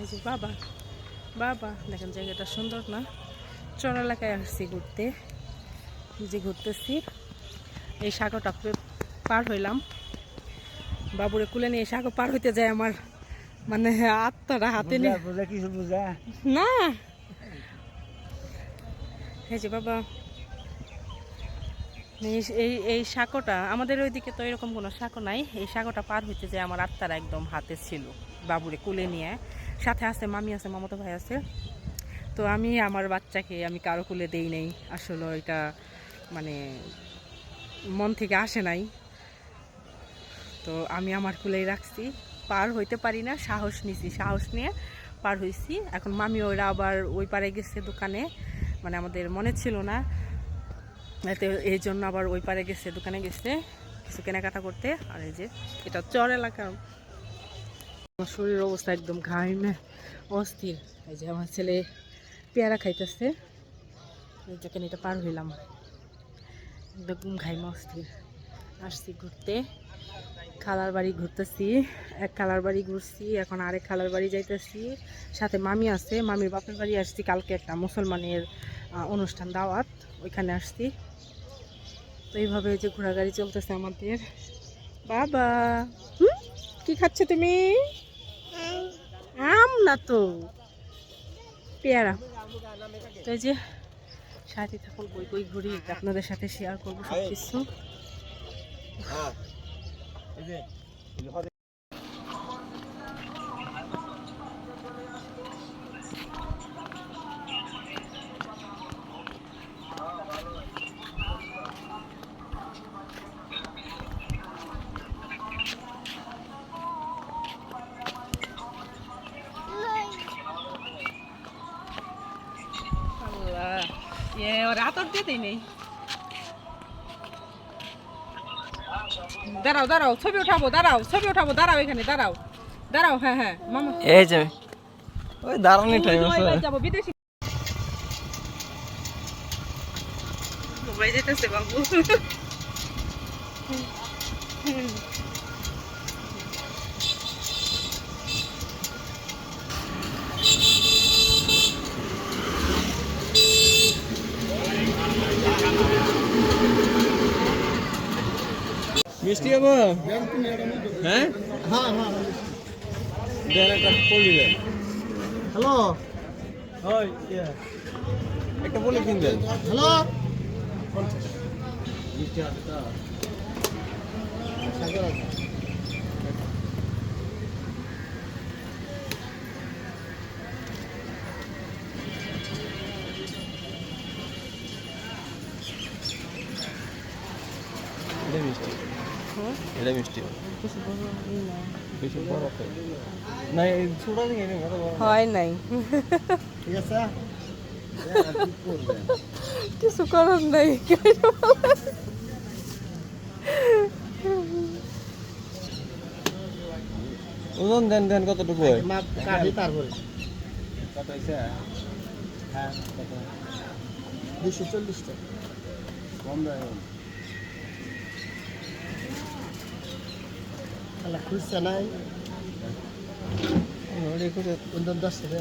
এই যে বাবা বাবা দেখেন জায়গাটা সুন্দর না? চর এলাকায় আসছি ঘুরতে, যে ঘুরতেছি এই সাগরটা পার হইলাম, বাবুরে কুলে নিয়ে সাগর পার হইতে যায় আমার মানে আত্মাটা হাতে নিয়ে না। এই যে বাবা এই এই সাঁকোটা আমাদের ওইদিকে তো এরকম কোনো সাঁকো নাই, এই সাঁকোটা পার হইতে যে আমার আত্মারা একদম হাতে ছিল, বাবুরে কুলে নিয়ে। সাথে আছে মামি আছে, মামাতো ভাই আছে। তো আমি আমার বাচ্চাকে আমি কারো কুলে দেই নাই, আসলে এটা মানে মন থেকে আসে নাই। তো আমি আমার কুলেই রাখছি, পার হইতে পারি না, সাহস নিছি, সাহস নিয়ে পার হইছি। এখন মামি ওরা আবার ওই পারে গেছে দোকানে, মানে আমাদের মনে ছিল না, এই জন্য আবার ওই পারে গেছে দোকানে গেছে কিছু কেনাকাটা করতে। আর এই যে এটা চর এলাকা, আমার শরীরের অবস্থা একদম ঘামে অস্থির। এই যে আমার ছেলে পেয়ারা খাইতেছে, যেখানে এটা পার হইলাম একদম ঘাইমা অস্থির। আসছি ঘুরতে, খালার বাড়ি ঘুরতেছি, এক খালার বাড়ি ঘুরছি, এখন আরেক খালার বাড়ি যাইতেছি। সাথে মামি আছে, মামির বাপের বাড়ি আসছি, কালকে একটা মুসলমানের অনুষ্ঠান দাওয়াত, ওইখানে আসছি। তো এইভাবে যে ঘোরাগাড়ি চলতেছে আমাদের। বাবা কি খাচ্ছে তুমি? আম না তো, পেয়ারা। তো এই যে সাথে থাকুন, কই কই ঘুরি আপনাদের সাথে শেয়ার করবো সব কিছু। দাঁড়াও দাঁড়াও, ছবি উঠাবো, দাঁড়াও ছবি উঠাবো, দাঁড়াও এখানে দাঁড়াও, দাঁড়াও। হ্যাঁ হ্যাঁ মামা, এই যে ওই দাঁড়ানি টাইম আছে, যাবো বিদেশি মোবাইল যেতেছে বাবু। মিষ্টি হবে হ্যাঁ হ্যাঁ হ্যাঁ দেন একটা পলি দেন। হ্যালো ওই একটা পলি কিন দেন। হ্যালো মিষ্টি আছে তো সাগর আছে। এটা মিষ্টি, এটা মিষ্টি না, এই ছোটা দিকে হয় নাই, ঠিক আছে কিছু করার নাই। ওজন দেন দেন কতটুকু হয় কাটি তারপরে কত হয়েছে? হ্যাঁ 240 টাকা কম দেয় তাহলে খুঁজছে নাই ওই দাম 10 টাকা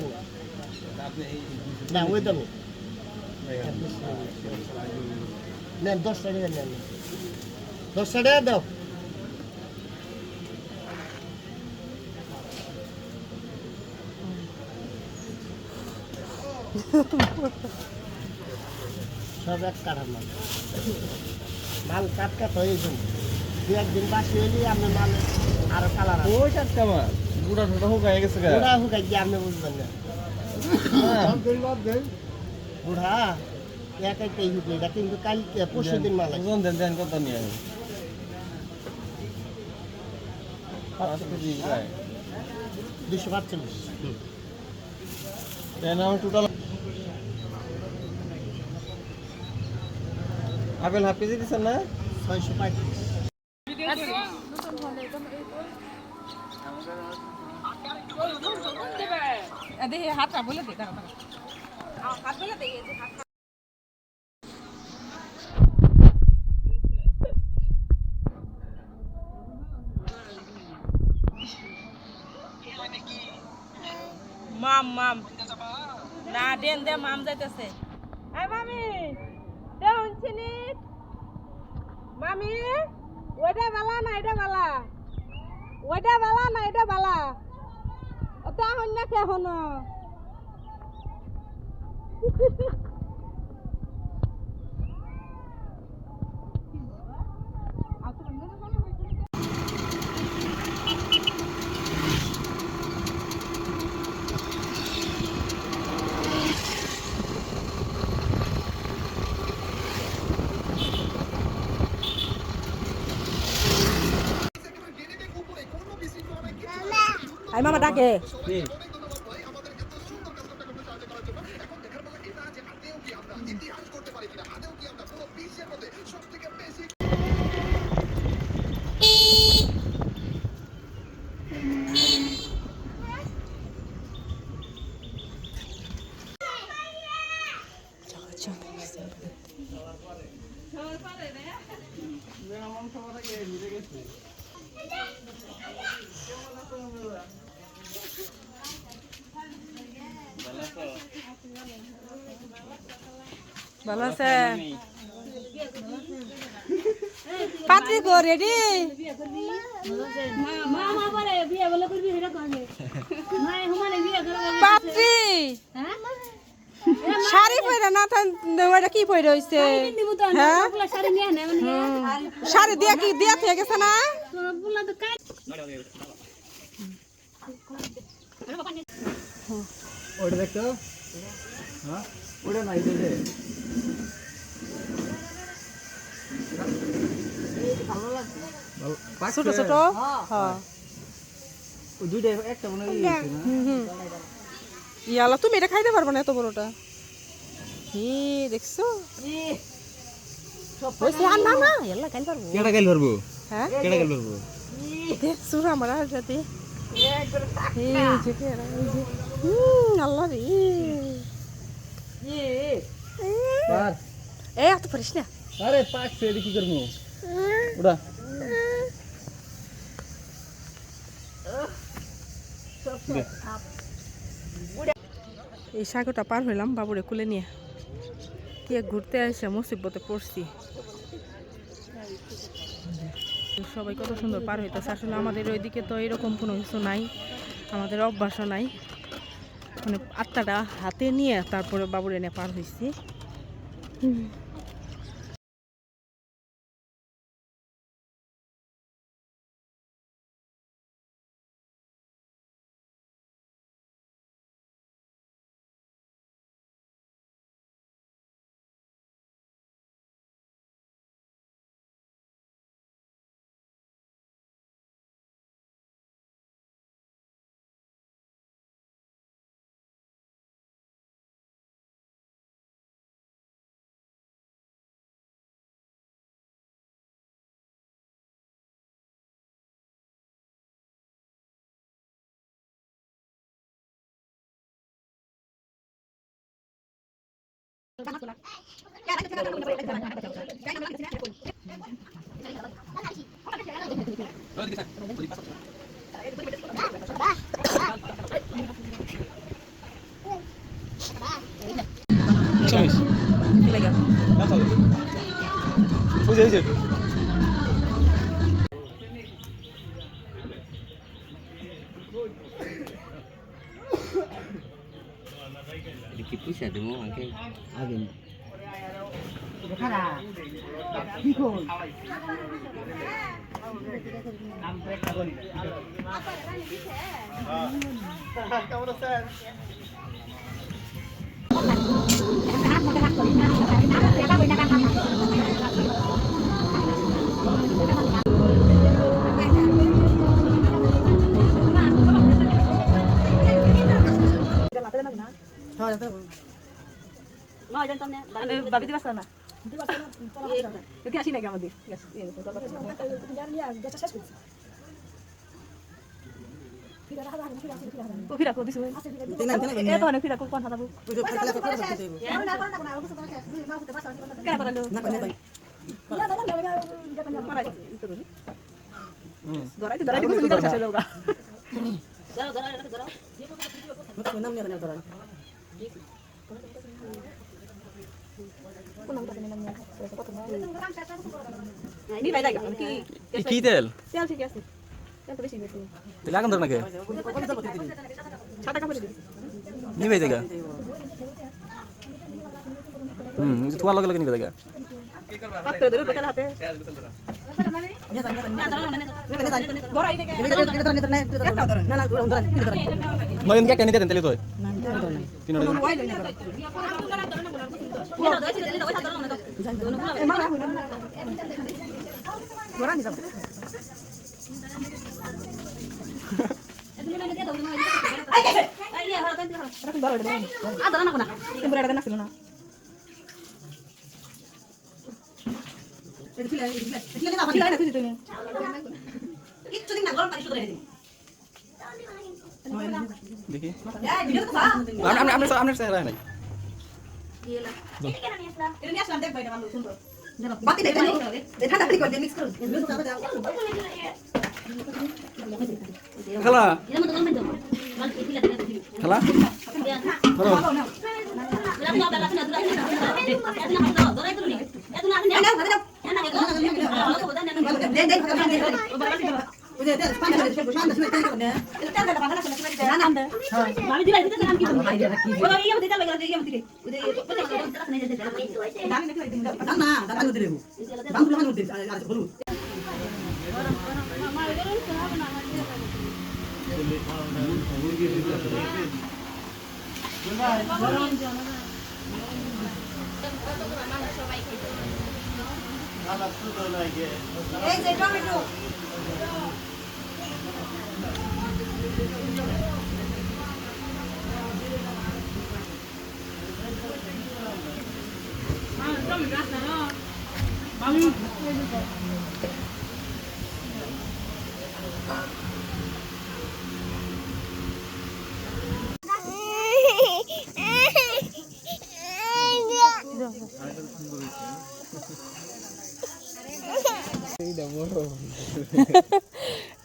না, ওই দামে নেন 10 টাকা নেন, 10 টাকা দাও। সব এক কাঠার মাল, মাল কাট কাট হয়ে যাবে, দু একদিন বাসি হইলে আপনার মাল আরো কালার ওই চারটা মাছ গুড়া ঠোঁটা হুকাই গেছে গা বুড়া হুকাই দিয়ে আপনি বুঝবেন না। বুড়া এক একটাই হুকে, এটা কিন্তু কালকে পরশু দিন মাল আছে। ওজন দেন দেন কত নিয়ে আসবে 5 কেজি প্রায় 245 দেন আমার টোটাল আপেল হাফ কেজি দিচ্ছেন না 635 হাতটা বলে দে, দাঁড়া হাত বলে দে। মাম মাম না দেন দে মাম যাইতেছে এই মামি দে হইছিনি মামি ওইটা বালা না এটা বালা ওইটা বালা না এটা বালা ওটা হন না কে হন আই মামা ডাকে ভালো আছে পাত্রী গো রেডি পাত্রী শাড়ি পরে না ওটা কি পরে হইছে হ্যাঁ শাড়ি দিয়া কি দিয়া থেকে গেছে না ওটা দেখতো হ্যাঁ ওটা নাই দে ছোট ছোট হ্যাঁ দুইটা একটা মনে হয় না ইয়ালা তুমি এটা খাইতে পারবে না এত বড়টা হি দেখছো ওইসে আর না না ইয়ালা খাইতে পারবো কেডা গাইল পারবো হ্যাঁ কেডা গাইল পারবো দেখছো আমার আর যাতে এই যে কে আল্লাহ রে পার এ এত পারিস না আরে পাক সে কি করব ওড়া এই সাগরটা পার হইলাম বাবুরে কুলে নিয়ে কি ঘুরতে এসে মুসিবতে পড়ছি সবাই কত সুন্দর পার হইতেছে আসলে আমাদের ওইদিকে তো এরকম কোনো কিছু নাই আমাদের অভ্যাসও নাই মানে আত্মাটা হাতে নিয়ে তারপরে বাবুরে নিয়ে পার হইছি কি লাগা বুঝে বুঝে কি পয়সা দেবো আগে আগে খারা কি কোন কেমন আছেন বাবি দিবাস না তুই আসি নাকি আমাদের ফিরা কো দিছো এ তো অনেক ফিরা কো কোন হাতাবো কেন পারলো ধরাই তো ধরাই দিছো তুমি তো শেষ হয়ে যাওগা ধরো ধরো ধরো কি তেল তেল ঠিক আছে তেল তো বেশি বেশি তেল আগুন ধরে নাকি সাদা কাপড় দিবি নিবে জায়গা তোমার লগে লগে নিবে জায়গা পাত্র ধরে বেকার হাতে নয়ন কে কেন দেন তেলে তো তিন দেখি আমরা চেহারা নাই খেলা খেলা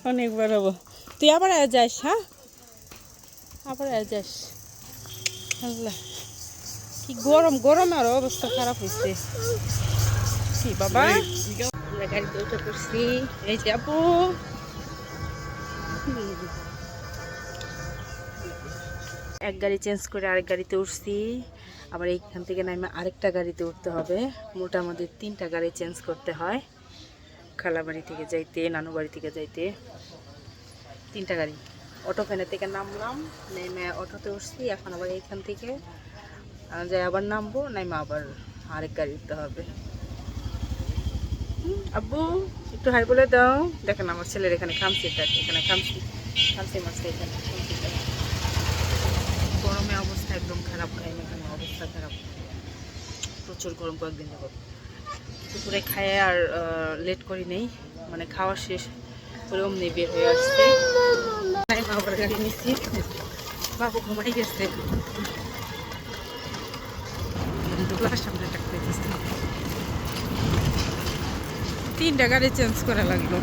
অনেকবার হবো তুই আবার যাস হ্যাঁ আবার যাস আল্লাহ কি গরম গরম আর অবস্থা খারাপ হয়েছে কি বাবা আমরা গাড়িতে উঠে পড়ছি এই যে আপু এক গাড়ি চেঞ্জ করে আরেক গাড়িতে উঠছি আবার এইখান থেকে নামে আরেকটা গাড়িতে উঠতে হবে মোটামুটি 3টা গাড়ি চেঞ্জ করতে হয় খালা বাড়ি থেকে যাইতে নানু বাড়ি থেকে যাইতে 3টা গাড়ি অটো ফ্যানের থেকে নামলাম নেমে অটোতে উঠছি এখন আবার এইখান থেকে যাই আবার নামবো নামে আবার আরেক গাড়ি উঠতে হবে আব্বু একটু হাই বলে দাও দেখেন আমার ছেলের এখানে খামসি থাকে এখানে খামসি মাছটা এখানে গরমে অবস্থা একদম খারাপ খাইনি এখানে অবস্থা খারাপ প্রচুর গরম কয়েকদিন যাব দুপুরে খায় আর লেট করি নেই মানে খাওয়া শেষ করে অমনি বের হয়ে আসছে আবার গাড়ি নিচ্ছি বাবু ঘুমাই গেছে সামনে একটা 3টা গাড়ি চেঞ্জ করা লাগলো